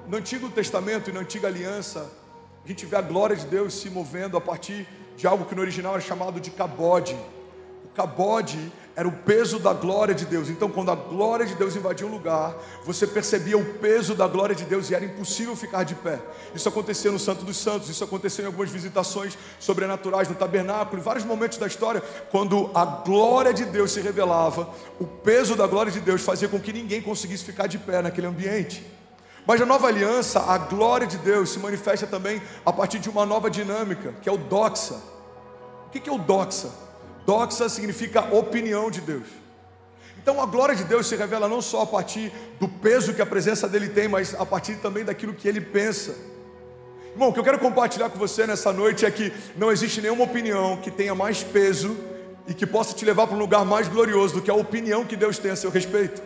no Antigo Testamento e na Antiga Aliança, a gente vê a glória de Deus se movendo a partir de algo que no original era chamado de cabode. O cabode era o peso da glória de Deus. Então, quando a glória de Deus invadia um lugar, você percebia o peso da glória de Deus e era impossível ficar de pé. Isso acontecia no Santo dos Santos, isso aconteceu em algumas visitações sobrenaturais no tabernáculo, em vários momentos da história, quando a glória de Deus se revelava, o peso da glória de Deus fazia com que ninguém conseguisse ficar de pé naquele ambiente. Mas na nova aliança, a glória de Deus se manifesta também a partir de uma nova dinâmica, que é o doxa. O que é o doxa? Doxa significa opinião de Deus. Então a glória de Deus se revela não só a partir do peso que a presença dele tem, mas a partir também daquilo que ele pensa. Irmão, o que eu quero compartilhar com você nessa noite é que não existe nenhuma opinião que tenha mais peso e que possa te levar para um lugar mais glorioso do que a opinião que Deus tem a seu respeito.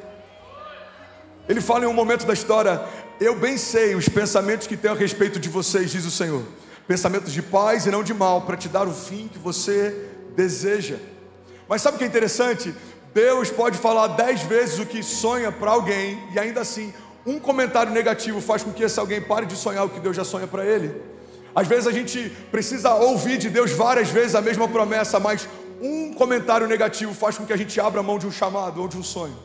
Ele fala em um momento da história: eu bem sei os pensamentos que tenho a respeito de vocês, diz o Senhor, pensamentos de paz e não de mal, para te dar o fim que você deseja. Mas sabe o que é interessante? Deus pode falar 10 vezes o que sonha para alguém, e ainda assim um comentário negativo faz com que esse alguém pare de sonhar o que Deus já sonha para ele. Às vezes a gente precisa ouvir de Deus várias vezes a mesma promessa, mas um comentário negativo faz com que a gente abra a mão de um chamado ou de um sonho.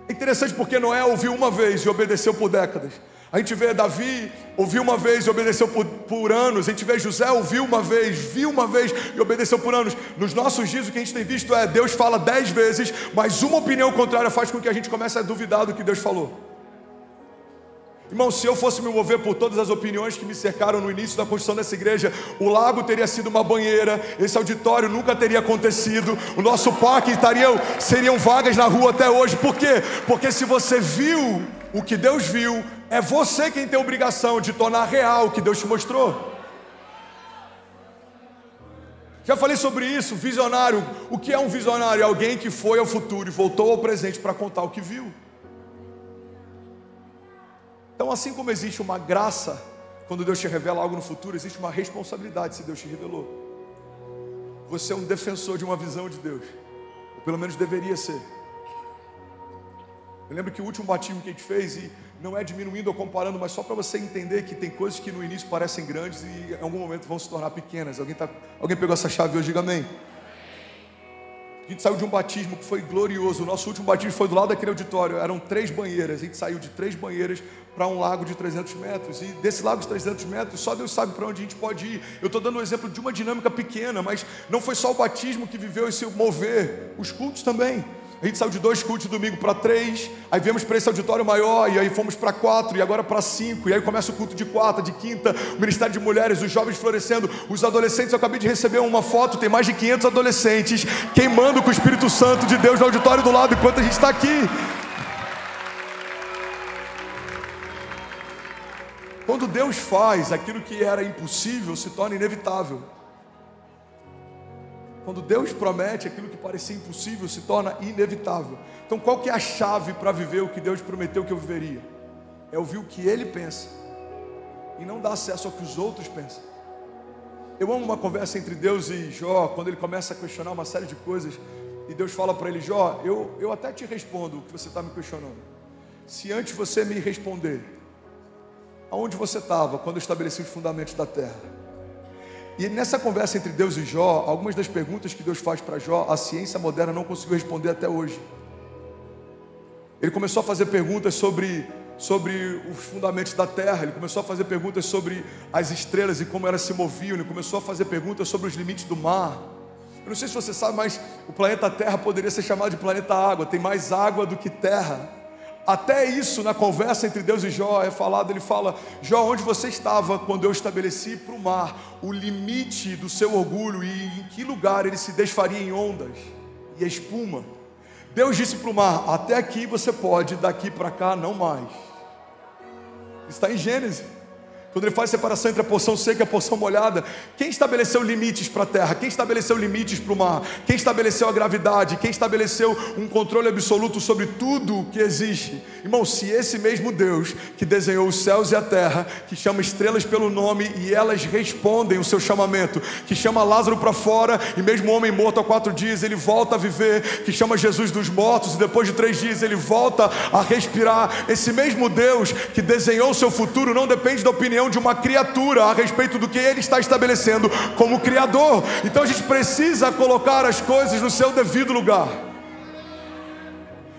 É interessante porque Noé ouviu uma vez e obedeceu por décadas. A gente vê Davi, ouviu uma vez e obedeceu por anos. A gente vê José, ouviu uma vez, viu uma vez e obedeceu por anos. Nos nossos dias o que a gente tem visto é Deus fala 10 vezes, mas uma opinião contrária faz com que a gente comece a duvidar do que Deus falou. Irmão, se eu fosse me mover por todas as opiniões que me cercaram no início da construção dessa igreja, o lago teria sido uma banheira, esse auditório nunca teria acontecido, o nosso parque seriam vagas na rua até hoje. Por quê? Porque se você viu o que Deus viu, é você quem tem a obrigação de tornar real o que Deus te mostrou. Já falei sobre isso, visionário. O que é um visionário? É alguém que foi ao futuro e voltou ao presente para contar o que viu. Então, assim como existe uma graça quando Deus te revela algo no futuro, existe uma responsabilidade se Deus te revelou. Você é um defensor de uma visão de Deus, ou pelo menos deveria ser. Eu lembro que o último batismo que a gente fez, e não é diminuindo ou comparando, mas só para você entender que tem coisas que no início parecem grandes e em algum momento vão se tornar pequenas. Alguém pegou essa chave hoje? Diga amém. A gente saiu de um batismo que foi glorioso. O nosso último batismo foi do lado daquele auditório. Eram 3 banheiras. A gente saiu de 3 banheiras para um lago de 300 metros. E desse lago de 300 metros, só Deus sabe para onde a gente pode ir. Eu estou dando um exemplo de uma dinâmica pequena, mas não foi só o batismo que viveu esse mover. Os cultos também. A gente saiu de 2 cultos de domingo para 3, aí viemos para esse auditório maior, e aí fomos para 4, e agora para 5, e aí começa o culto de quarta, de quinta, o ministério de mulheres, os jovens florescendo, os adolescentes. Eu acabei de receber uma foto, tem mais de 500 adolescentes queimando com o Espírito Santo de Deus no auditório do lado, enquanto a gente está aqui. Quando Deus faz, aquilo que era impossível se torna inevitável. Quando Deus promete, aquilo que parecia impossível se torna inevitável. Então qual que é a chave para viver o que Deus prometeu que eu viveria? É ouvir o que Ele pensa e não dar acesso ao que os outros pensam. Eu amo uma conversa entre Deus e Jó, quando ele começa a questionar uma série de coisas, e Deus fala para ele: Jó, eu até te respondo o que você está me questionando, se antes você me responder aonde você estava quando eu estabeleci os fundamentos da terra. E nessa conversa entre Deus e Jó, algumas das perguntas que Deus faz para Jó, a ciência moderna não conseguiu responder até hoje. Ele começou a fazer perguntas sobre os fundamentos da terra, ele começou a fazer perguntas sobre as estrelas e como elas se moviam, ele começou a fazer perguntas sobre os limites do mar. Eu não sei se você sabe, mas o planeta Terra poderia ser chamado de planeta água, tem mais água do que terra. Até isso, na conversa entre Deus e Jó é falado. Ele fala: Jó, onde você estava quando eu estabeleci para o mar o limite do seu orgulho, e em que lugar ele se desfaria em ondas e espuma? Deus disse para o mar: até aqui você pode, daqui para cá não mais. Está em Gênesis. Quando ele faz separação entre a porção seca e a porção molhada, quem estabeleceu limites para a terra? Quem estabeleceu limites para o mar? Quem estabeleceu a gravidade? Quem estabeleceu um controle absoluto sobre tudo que existe? Irmão, se esse mesmo Deus que desenhou os céus e a terra, que chama estrelas pelo nome e elas respondem o seu chamamento, que chama Lázaro para fora e mesmo o homem morto há 4 dias ele volta a viver, que chama Jesus dos mortos e depois de 3 dias ele volta a respirar, esse mesmo Deus que desenhou o seu futuro não depende da opinião de uma criatura a respeito do que ele está estabelecendo como criador. Então a gente precisa colocar as coisas no seu devido lugar.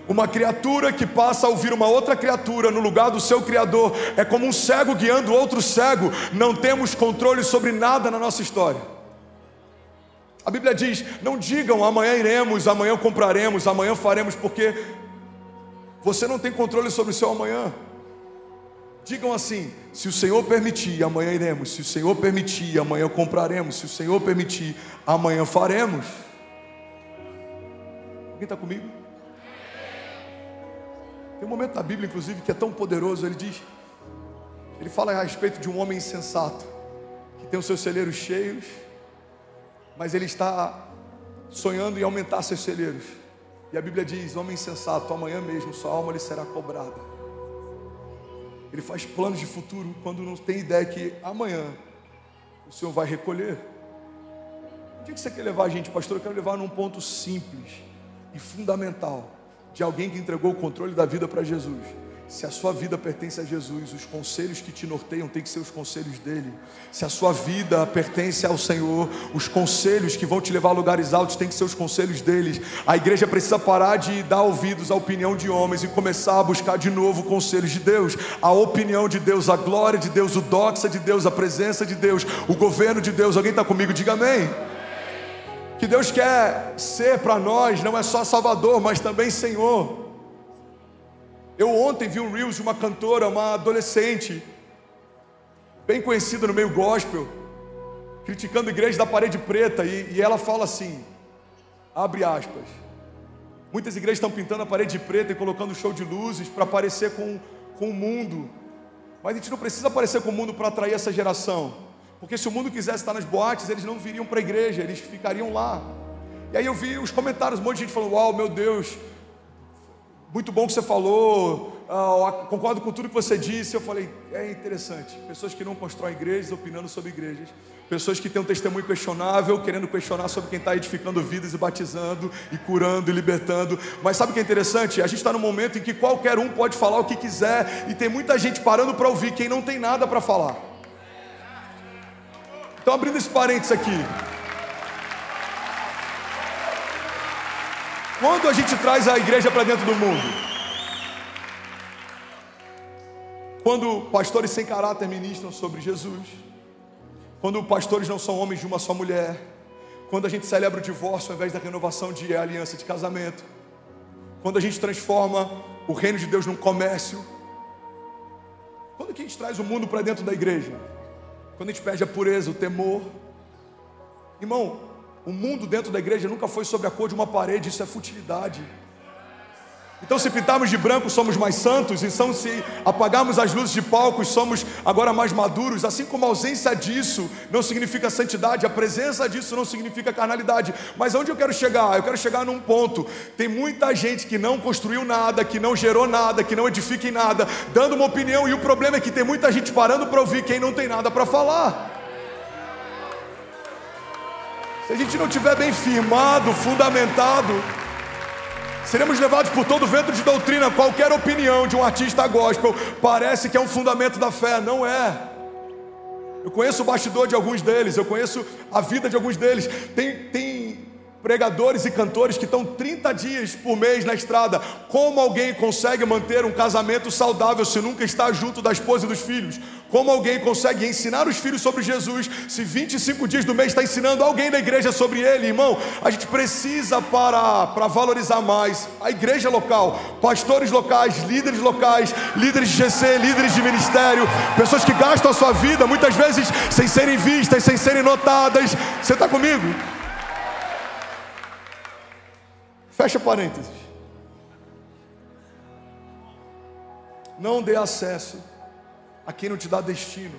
Uma criatura que passa a ouvir uma outra criatura no lugar do seu criador é como um cego guiando outro cego. Não temos controle sobre nada na nossa história. A Bíblia diz: não digam amanhã iremos, amanhã compraremos, amanhã faremos, porque você não tem controle sobre o seu amanhã. Digam assim: se o Senhor permitir, amanhã iremos. Se o Senhor permitir, amanhã compraremos. Se o Senhor permitir, amanhã faremos. Alguém está comigo? Tem um momento na Bíblia, inclusive, que é tão poderoso. Ele fala a respeito de um homem insensato, que tem os seus celeiros cheios, mas ele está sonhando em aumentar seus celeiros. E a Bíblia diz: homem insensato, amanhã mesmo sua alma lhe será cobrada. Ele faz planos de futuro quando não tem ideia que amanhã o Senhor vai recolher. Onde é que você quer levar a gente, pastor? Eu quero levar num ponto simples e fundamental de alguém que entregou o controle da vida para Jesus. Se a sua vida pertence a Jesus, os conselhos que te norteiam têm que ser os conselhos dele. Se a sua vida pertence ao Senhor, os conselhos que vão te levar a lugares altos têm que ser os conselhos deles. A igreja precisa parar de dar ouvidos à opinião de homens e começar a buscar de novo conselhos de Deus. A opinião de Deus, a glória de Deus, o doxa de Deus, a presença de Deus, o governo de Deus. Alguém está comigo? Diga amém. Que Deus quer ser para nós não é só Salvador, mas também Senhor. Eu ontem vi um Reels de uma cantora, uma adolescente, bem conhecida no meio gospel, criticando a igreja da parede preta, e ela fala assim, abre aspas: muitas igrejas estão pintando a parede preta e colocando show de luzes para parecer com o mundo, mas a gente não precisa parecer com o mundo para atrair essa geração, porque se o mundo quisesse estar nas boates, eles não viriam para a igreja, eles ficariam lá. E aí eu vi os comentários, um monte de gente falando: uau, meu Deus, muito bom que você falou, concordo com tudo que você disse. Eu falei: é interessante, pessoas que não constroem igrejas opinando sobre igrejas, pessoas que têm um testemunho questionável, querendo questionar sobre quem está edificando vidas e batizando, e curando e libertando. Mas sabe o que é interessante? A gente está num momento em que qualquer um pode falar o que quiser, e tem muita gente parando para ouvir quem não tem nada para falar. Então, abrindo esse parênteses aqui, quando a gente traz a igreja para dentro do mundo, quando pastores sem caráter ministram sobre Jesus, quando pastores não são homens de uma só mulher, quando a gente celebra o divórcio ao invés da renovação de aliança de casamento, quando a gente transforma o reino de Deus num comércio, quando que a gente traz o mundo para dentro da igreja? Quando a gente perde a pureza, o temor. Irmão, o mundo dentro da igreja nunca foi sobre a cor de uma parede, isso é futilidade. Então, se pintarmos de branco, somos mais santos. Então, se apagarmos as luzes de palcos, somos agora mais maduros. Assim como a ausência disso não significa santidade, a presença disso não significa carnalidade. Mas onde eu quero chegar? Eu quero chegar num ponto: tem muita gente que não construiu nada, que não gerou nada, que não edifica em nada, dando uma opinião, e o problema é que tem muita gente parando para ouvir quem não tem nada para falar. Se a gente não estiver bem firmado, fundamentado, seremos levados por todo vento de doutrina. Qualquer opinião de um artista gospel parece que é um fundamento da fé, não é. Eu conheço o bastidor de alguns deles, eu conheço a vida de alguns deles. Tem pregadores e cantores que estão 30 dias por mês na estrada. Como alguém consegue manter um casamento saudável se nunca está junto da esposa e dos filhos? Como alguém consegue ensinar os filhos sobre Jesus se 25 dias do mês está ensinando alguém da igreja sobre ele? Irmão, a gente precisa parar para valorizar mais a igreja local, pastores locais, líderes de GC, líderes de ministério, pessoas que gastam a sua vida muitas vezes sem serem vistas, sem serem notadas. Você está comigo? Fecha parênteses. Não dê acesso a quem não te dá destino.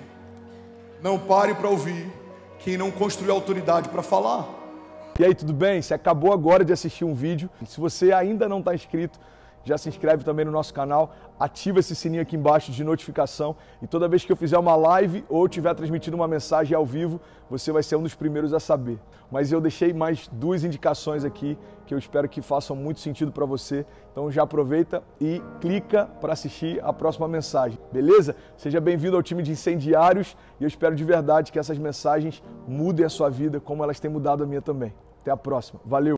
Não pare para ouvir quem não construiu autoridade para falar. E aí, tudo bem? Você acabou agora de assistir um vídeo. Se você ainda não está inscrito, já se inscreve também no nosso canal, ativa esse sininho aqui embaixo de notificação e toda vez que eu fizer uma live ou estiver transmitindo uma mensagem ao vivo, você vai ser um dos primeiros a saber. Mas eu deixei mais 2 indicações aqui que eu espero que façam muito sentido para você. Então já aproveita e clica para assistir a próxima mensagem, beleza? Seja bem-vindo ao time de incendiários e eu espero de verdade que essas mensagens mudem a sua vida como elas têm mudado a minha também. Até a próxima. Valeu!